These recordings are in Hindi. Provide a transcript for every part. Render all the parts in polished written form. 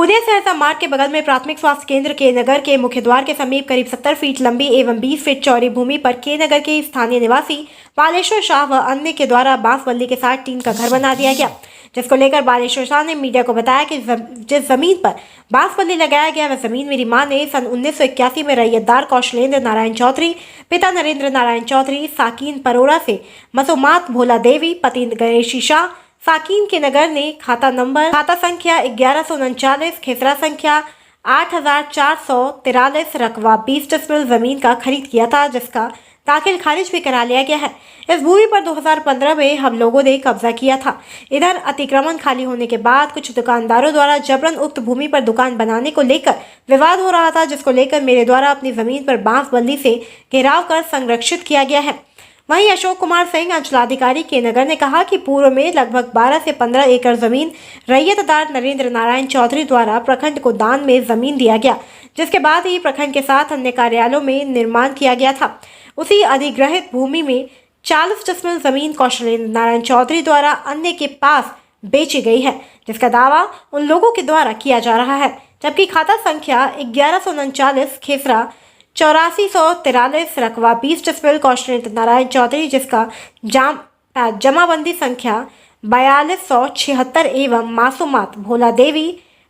बूदिया सहरसा मार्ग के बगल में प्राथमिक स्वास्थ्य केंद्र के नगर के मुख्य द्वार के समीप करीब 70 फीट लंबी एवं 20 फीट चौड़ी भूमि पर के नगर के स्थानीय निवासी बालेश्वर शाह व अन्य के द्वारा बांस बल्ली के साथ टीन का घर बना दिया गया, जिसको लेकर बालेश्वर शाह ने मीडिया को बताया कि जिस जमीन पर बांस बल्ली लगाया गया वह जमीन मेरी मां ने सन 1981 में रैयतदार कौशलेंद्र नारायण चौधरी, पिता नरेंद्र नारायण चौधरी, साकीन परोरा से मसूमात भोला देवी, पति गणेशी शाह, साकीन के नगर ने खाता संख्या 1139, खेसरा संख्या 8443, रकबा 20 डिसमिल जमीन का खरीद किया था, जिसका दाखिल खारिज भी करा लिया गया है। इस भूमि पर 2015 में हम लोगों ने कब्जा किया था। इधर अतिक्रमण खाली होने के बाद कुछ दुकानदारों द्वारा जबरन उक्त भूमि पर दुकान बनाने को लेकर विवाद हो रहा था, जिसको लेकर मेरे द्वारा अपनी जमीन पर बांस बल्ली से घेराव कर संरक्षित किया गया है। वहीं अशोक कुमार सिंह अंचलाधिकारी के नगर ने कहा कि पूर्व में लगभग 12 से 15 एकड़ जमीन रैयतदार नरेंद्र नारायण चौधरी द्वारा प्रखंड को दान में जमीन दिया गया, जिसके बाद ही प्रखंड के साथ अन्य कार्यालयों में निर्माण किया गया था। उसी अधिग्रहित भूमि में 40 डिसमिल जमीन कौशलेंद्र नारायण चौधरी द्वारा अन्य के पास बेची गई है, जिसका दावा उन लोगों के द्वारा किया जा रहा है। जबकि खाता संख्या 1139, खेसरा 8443, रकबा 20 डिसमिल कौशलेंद्र नारायण चौधरी, जिसका जमाबंदी संख्या 4276 एवं मासूमात भोला देवी,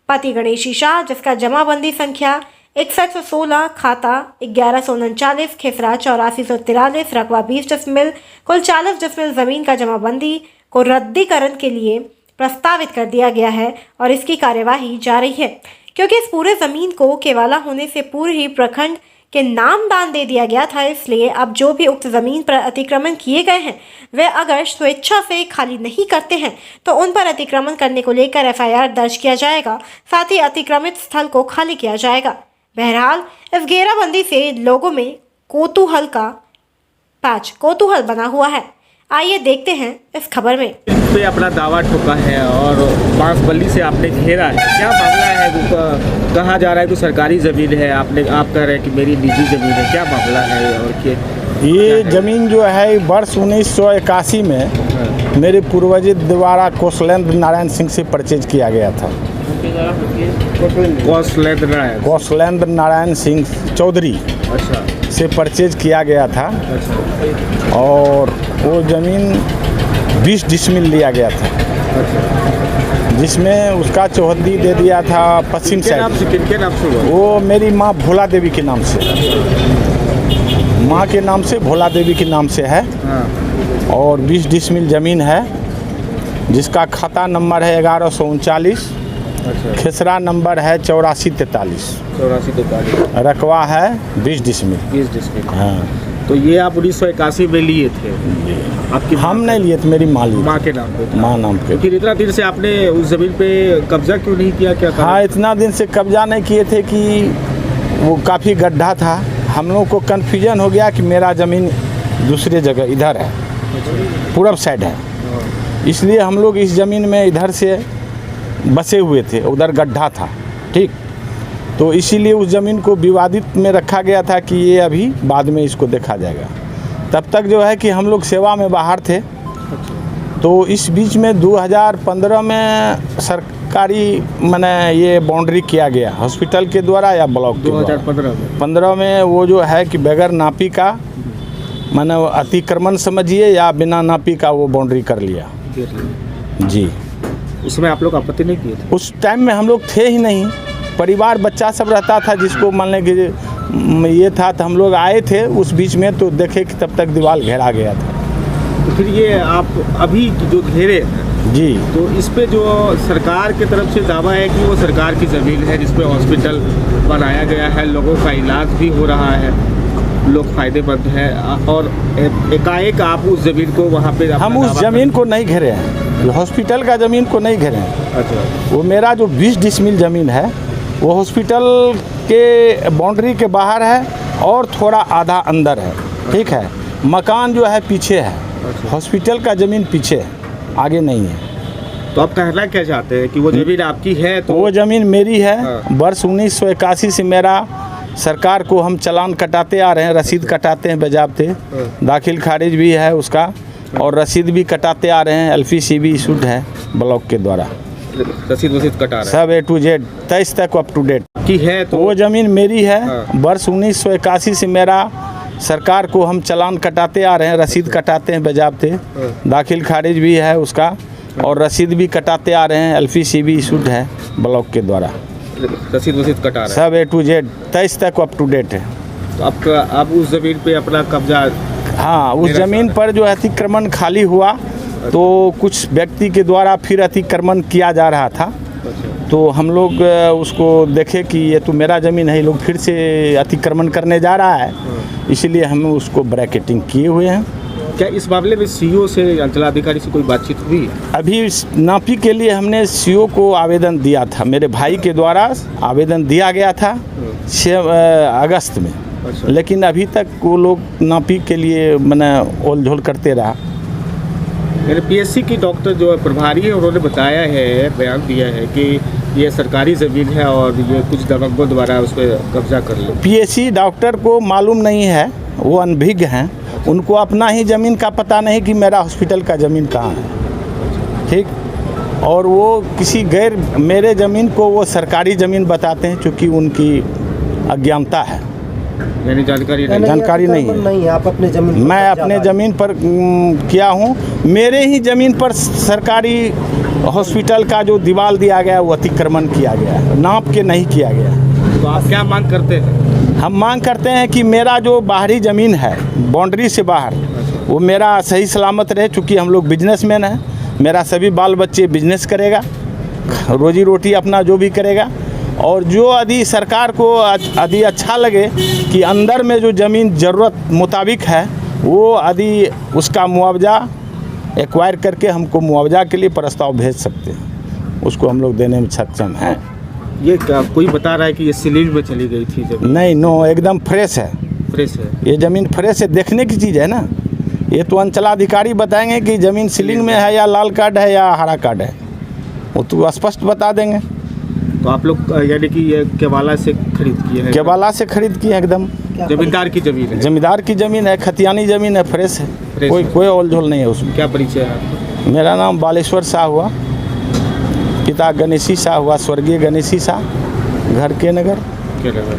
पति गणेशी शाह, जिसका जमाबंदी संख्या 6116, खाता 1139, खेसरा 8443, रकबा 20 डिसमिल, कुल 40 डिसमिल जमीन का जमाबंदी को रद्दीकरण के लिए प्रस्तावित कर दिया गया है और इसकी कार्यवाही जारी है, क्योंकि इस पूरे जमीन को केवाला होने से पूर्व ही प्रखंड के नाम दान दे दिया गया था। इसलिए अब जो भी उक्त जमीन पर अतिक्रमण किए गए हैं वे अगर स्वेच्छा से खाली नहीं करते हैं तो उन पर अतिक्रमण करने को लेकर FIR दर्ज किया जाएगा, साथ ही अतिक्रमित स्थल को खाली किया जाएगा। बहरहाल इस घेराबंदी से लोगों में कौतूहल बना हुआ है। आइए देखते हैं इस खबर में। पे अपना दावा ठोका है और बांस बल्ली से आपने घेरा है, क्या मामला है? वो कहा जा रहा है कि सरकारी ज़मीन है, आप कह रहे हैं कि मेरी निजी ज़मीन है, क्या मामला है? और ये ज़मीन जो है वर्ष 1981 में मेरे पूर्वज द्वारा कौशलेंद्र नारायण सिंह से परचेज किया गया था। कौशलेंद्र नारायण सिंह चौधरी से परचेज किया गया था। और वो ज़मीन 20 डिसमिल लिया गया था, जिसमें उसका चौहद्दी दे दिया था पश्चिम साइड। वो मेरी माँ भोला देवी के नाम से, माँ के नाम से भोला देवी के नाम से है। और 20 डिसमिल ज़मीन है, जिसका खाता नंबर है 1139, खेसरा नंबर है 8443, रकबा है 20 डिसमिल। हाँ, तो ये आप 1981 में लिए थे? आपकी हम नहीं लिए थे, मेरी माँ के नाम पे, माँ नाम पे। तो फिर इतना दिन से आपने उस ज़मीन पे कब्जा क्यों नहीं किया? क्या था? हाँ, इतना दिन से कब्जा नहीं किए थे कि वो काफ़ी गड्ढा था। हम लोग को कन्फ्यूजन हो गया कि मेरा ज़मीन दूसरे जगह इधर है, पूरब साइड है, इसलिए हम लोग इस ज़मीन में इधर से बसे हुए थे, उधर गड्ढा था। ठीक, तो इसीलिए उस ज़मीन को विवादित में रखा गया था कि ये अभी बाद में इसको देखा जाएगा। तब तक जो है कि हम लोग सेवा में बाहर थे। तो इस बीच में 2015 में सरकारी माने ये बाउंड्री किया गया हॉस्पिटल के द्वारा या ब्लॉक के द्वारा। 2015 में वो जो है कि बगैर नापी का माने अतिक्रमण समझिए या बिना नापी का वो बाउंड्री कर लिया जी। उसमें आप लोग आपत्ति नहीं किए थे? उस टाइम में हम लोग थे ही नहीं, परिवार बच्चा सब रहता था, जिसको मान लें कि ये था, तो हम लोग आए थे उस बीच में, तो देखे कि तब तक दीवार घेरा गया था। तो फिर ये आप अभी जो घेरे जी, तो इस पे जो सरकार की तरफ से दावा है कि वो सरकार की ज़मीन है, जिसपे हॉस्पिटल बनाया गया है, लोगों का इलाज भी हो रहा है, लोग फायदेमंद है, और एकाएक आप उस ज़मीन को वहाँ पे हम उस ज़मीन को नहीं घेरे हैं, हॉस्पिटल का ज़मीन को नहीं घेरे हैं। अच्छा, वो मेरा जो 20 डिसमिल ज़मीन है वो हॉस्पिटल के बाउंड्री के बाहर है और थोड़ा आधा अंदर है। ठीक है, मकान जो है पीछे है, हॉस्पिटल का ज़मीन पीछे है, आगे नहीं है। तो आप कहना क्या चाहते हैं कि वो ज़मीन आपकी है? तो वो ज़मीन मेरी है। वर्ष 1981 से मेरा सरकार को हम चालान कटाते आ रहे हैं, रसीद कटाते हैं बजाबते, दाखिल खारिज भी है उसका, और रसीद भी कटाते आ रहे हैं, LPC भी इशूड है ब्लॉक के द्वारा। रसीद वसीद कटा रहा सब A to Z 23 तक अप टू डेट। है कि है तो वो ज़मीन मेरी है। हाँ। वर्ष 1981 से मेरा सरकार को हम चालान कटाते आ रहे हैं, रसीद कटाते हैं बजाबते, दाखिल खारिज भी है उसका, और रसीद भी कटाते आ रहे हैं। LPC भी इशूड है ब्लॉक के द्वारा। रसीद वसीद कटा रहा है। सब A to Z 23 तक अप टू डेट है। तो आपका अब उस ज़मीन पे अपना कब्जा हाँ, उस मेरा ज़मीन पर जो अतिक्रमण खाली हुआ तो कुछ व्यक्ति के द्वारा फिर अतिक्रमण किया जा रहा था। तो हम लोग उसको देखे कि ये तो मेरा ज़मीन है, ये लोग फिर से अतिक्रमण करने जा रहा है, इसलिए हम उसको ब्रैकेटिंग किए हुए हैं। क्या इस मामले में CO से अंचलाधिकारी से कोई बातचीत हुई? अभी इस नापी के लिए हमने CO को आवेदन दिया था, मेरे भाई के द्वारा आवेदन दिया गया था 6 अगस्त में, लेकिन अभी तक वो लोग नापी के लिए मैंने ओल झोल करते रहा। मेरे PSC की डॉक्टर जो प्रभारी है उन्होंने बताया है, बयान दिया है कि ये सरकारी ज़मीन है और ये कुछ दबंगों द्वारा उस पर कब्जा कर लो। PSC डॉक्टर को मालूम नहीं है, वो अनभिज्ञ हैं, उनको अपना ही ज़मीन का पता नहीं कि मेरा हॉस्पिटल का ज़मीन कहाँ है, ठीक। और वो किसी गैर मेरे ज़मीन को वो सरकारी ज़मीन बताते हैं, चूँकि उनकी अज्ञानता है, यानी जानकारी नहीं है। नहीं, आप अपने ज़मीन मैं अपने ज़मीन पर किया हूँ। मेरे ही ज़मीन पर सरकारी हॉस्पिटल का जो दीवार दिया गया वो अतिक्रमण किया गया है, नाप के नहीं किया गया। तो आप क्या मांग करते हैं? हम मांग करते हैं कि मेरा जो बाहरी ज़मीन है, बाउंड्री से बाहर, वो मेरा सही सलामत रहे, चूँकि हम लोग बिजनेसमैन हैं, मेरा सभी बाल बच्चे बिजनेस करेगा, रोजी रोटी अपना जो भी करेगा। और जो यदि सरकार को यदि अच्छा लगे कि अंदर में जो ज़मीन ज़रूरत मुताबिक है, वो यदि उसका मुआवजा एक्वायर करके हमको मुआवजा के लिए प्रस्ताव भेज सकते हैं, उसको हम लोग देने में सक्षम हैं। ये क्या कोई बता रहा है कि ये सीलिंग में चली गई थी ज़मीन? नहीं, नो, एकदम फ्रेश है, फ्रेश है। ये ज़मीन फ्रेश है, देखने की चीज़ है ना। ये तो अंचलाधिकारी बताएंगे कि ज़मीन सीलिंग में है या लाल कार्ड है या हरा कार्ड है, वो तो स्पष्ट बता देंगे। तो आप लोग यानी कि ये केवाला से खरीद किए हैं? केवाला से खरीद की है, एकदम जमींदार की ज़मीन है? जमींदार की ज़मीन है, खतियानी ज़मीन है, फ्रेश है, कोई ओल झोल नहीं है उसमें। क्या परिचय है आपका? मेरा नाम बालेश्वर शाह हुआ, पिता गणेशी शाह हुआ, स्वर्गीय गणेशी शाह, घर के नगर, क्या लगा?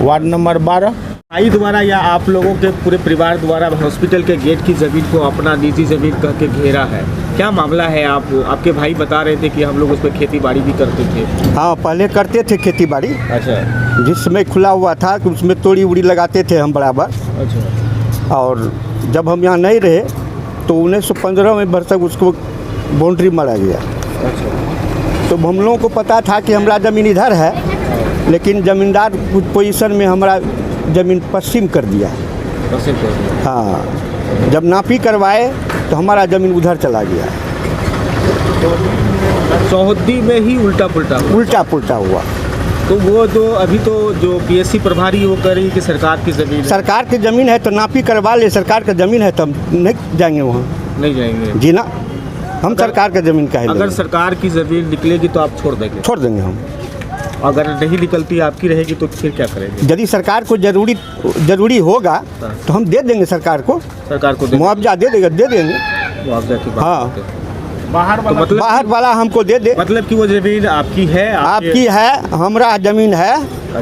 Ward number 12। भाई द्वारा या आप लोगों के पूरे परिवार द्वारा हॉस्पिटल के गेट की ज़मीन को अपना निजी ज़मीन कह के घेरा है, क्या मामला है? आपके भाई बता रहे थे कि हम लोग उस पर खेती बाड़ी भी करते थे। हाँ, पहले करते थे खेती बाड़ी, अच्छा। जिसमें खुला हुआ था कि उसमें तोड़ी उड़ी लगाते थे हम बराबर। अच्छा। और जब हम यहाँ नहीं रहे तो 1915 में भर तक उसको बाउंड्री मारा गया। अच्छा। तो हम लोगों को पता था कि हमारा ज़मीन इधर है, लेकिन ज़मींदार कुछ पोजीशन में हमारा ज़मीन पश्चिम कर दिया। पश्चिम कर दिया। हाँ, जब नापी करवाए तो हमारा ज़मीन उधर चला गया। चौहद्दी में ही उल्टा पुल्टा हुआ। तो वो जो अभी तो जो PSC प्रभारी वो कह रही है कि सरकार की ज़मीन है। सरकार की ज़मीन है तो नापी करवा ले, सरकार का ज़मीन है तब नहीं जाएंगे वहाँ। नहीं जाएंगे जी ना, हम सरकार का ज़मीन का अगर सरकार की ज़मीन निकलेगी तो आप छोड़ देंगे? छोड़ देंगे हम। अगर नहीं निकलती आपकी रहेगी तो फिर क्या करेंगे? यदि सरकार को जरूरी होगा तो हम दे देंगे सरकार को, सरकार को मुआवजा दे देंगे। मुआवजा की बात हाँ, करते हैं। बाहर वाला हमको दे दे, मतलब कि वो ज़मीन आपकी है? आपकी है, हमारा ज़मीन है,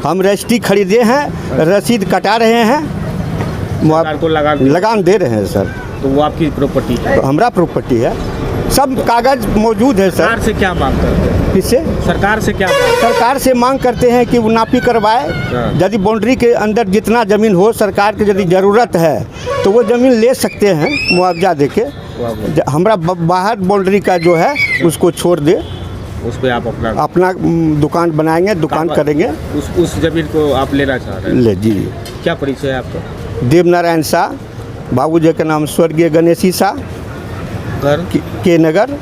हम रजिस्ट्री खरीदे हैं, रसीद कटा रहे हैं, सरकार को लगान दे रहे हैं सर। तो वो आपकी प्रॉपर्टी है? हमारा प्रॉपर्टी है, सब कागज मौजूद है सर। सरकार से क्या मांग करते हैं? किससे? सरकार से क्या सरकार से मांग करते हैं कि वो नापी करवाए। यदि बाउंड्री के अंदर जितना ज़मीन हो, सरकार की यदि ज़रूरत है तो वो ज़मीन ले सकते हैं मुआवजा देके। हमारा बाहर बाउंड्री का जो है उसको छोड़ दे, उस पर आप अपना दुकान बनाएंगे, दुकान करेंगे। उस ज़मीन को आप लेना चाह रहे हैं? ले जी। क्या परिचय है आपका? देवनारायण शाह, बाबूजी का नाम स्वर्गीय गणेशी शाह, घर के नगर,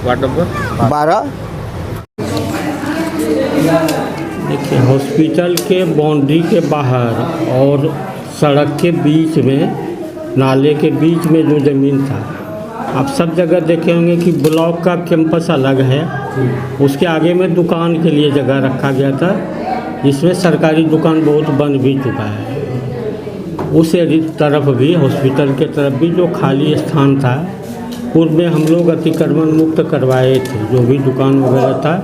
वार्ड नंबर 12। देखिए, हॉस्पिटल के बाउंड्री के बाहर और सड़क के बीच में, नाले के बीच में जो ज़मीन था, आप सब जगह देखे होंगे कि ब्लॉक का कैंपस अलग है, उसके आगे में दुकान के लिए जगह रखा गया था, जिसमें सरकारी दुकान बहुत बन भी चुका है। उस तरफ भी, हॉस्पिटल के तरफ भी जो खाली स्थान था पूर्व में हम लोग अतिक्रमण मुक्त करवाए थे। जो भी दुकान वगैरह था,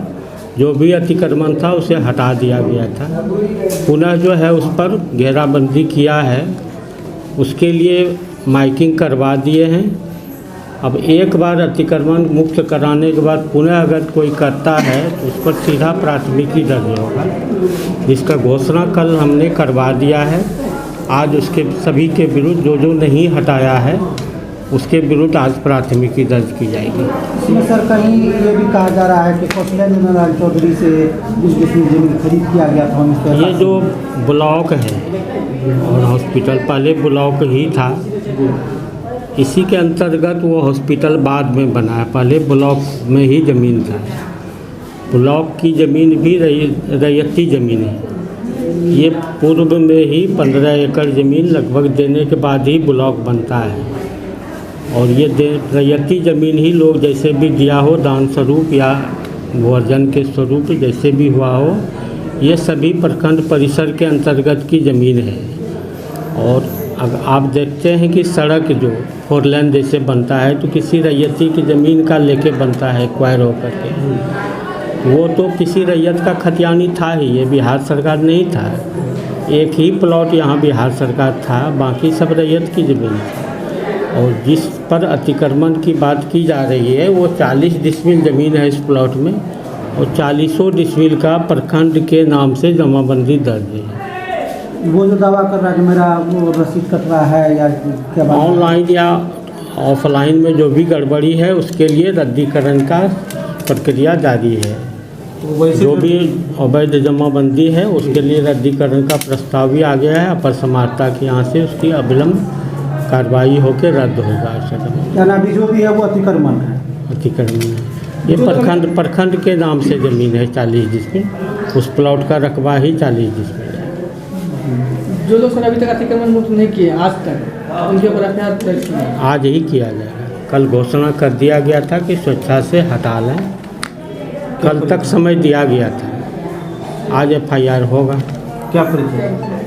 जो भी अतिक्रमण था उसे हटा दिया गया था। पुनः जो है उस पर घेराबंदी किया है, उसके लिए माइकिंग करवा दिए हैं। अब एक बार अतिक्रमण मुक्त कराने के बाद पुनः अगर कोई करता है तो उस पर सीधा प्राथमिकी दर्ज होगा, जिसका घोषणा कल हमने करवा दिया है। आज उसके सभी के विरुद्ध जो नहीं हटाया है उसके विरुद्ध आज प्राथमिकी दर्ज की जाएगी। इसमें सर कहीं ये भी कहा जा रहा है कि कौशल्या नंदलाल चौधरी से जमीन खरीद किया गया था। ये जो ब्लॉक है और हॉस्पिटल पहले ब्लॉक ही था, इसी के अंतर्गत वो हॉस्पिटल बाद में बना है। पहले ब्लॉक में ही ज़मीन था। ब्लॉक की ज़मीन भी रैयती ज़मीन है। ये पूर्व में ही 15 एकड़ ज़मीन लगभग देने के बाद ही ब्लॉक बनता है। और ये रैयती ज़मीन ही लोग जैसे भी दिया हो, दान स्वरूप या भोजन के स्वरूप जैसे भी हुआ हो, ये सभी प्रखंड परिसर के अंतर्गत की ज़मीन है। और अब आप देखते हैं कि सड़क जो 4 लेन जैसे बनता है तो किसी रैयती की ज़मीन का लेके बनता है, एक्वायर होकर के। वो तो किसी रैयत का खतियानी था ही, ये बिहार सरकार नहीं था। एक ही प्लॉट यहाँ बिहार सरकार था, बाकी सब रैयत की ज़मीन थी। और जिस पर अतिक्रमण की बात की जा रही है वो 40 डिसमिल ज़मीन है इस प्लॉट में, और 40 डिसमिल का प्रखंड के नाम से जमाबंदी दर्ज है। वो जो दावा कर रहा है कि मेरा वो रसीद कट रहा है या क्या बात है? ऑनलाइन या ऑफलाइन में जो भी गड़बड़ी है उसके लिए रद्दीकरण का प्रक्रिया जारी है। जो भी अवैध जमाबंदी है उसके लिए रद्दीकरण का प्रस्ताव भी आ गया है। अपर समाहर्ता के यहाँ से उसकी अविलंब कार्रवाई होकर रद्द होगा। यानी अभी जो भी है वो अतिक्रमण है। अतिक्रमण है। ये प्रखंड के नाम से ज़मीन है 40 डिसमिल, उस प्लॉट का रकबा ही 40 डिसमिल है। जो लोग सर अभी तक अतिक्रमण मुक्त नहीं किए आज तक, उनके ऊपर एफआईआर दर्ज की है। आज ही किया जाएगा। कल घोषणा कर दिया गया था कि स्वेच्छा से हटा लें, कल तक समय दिया गया था। आज एफआईआर होगा। क्या परिचय?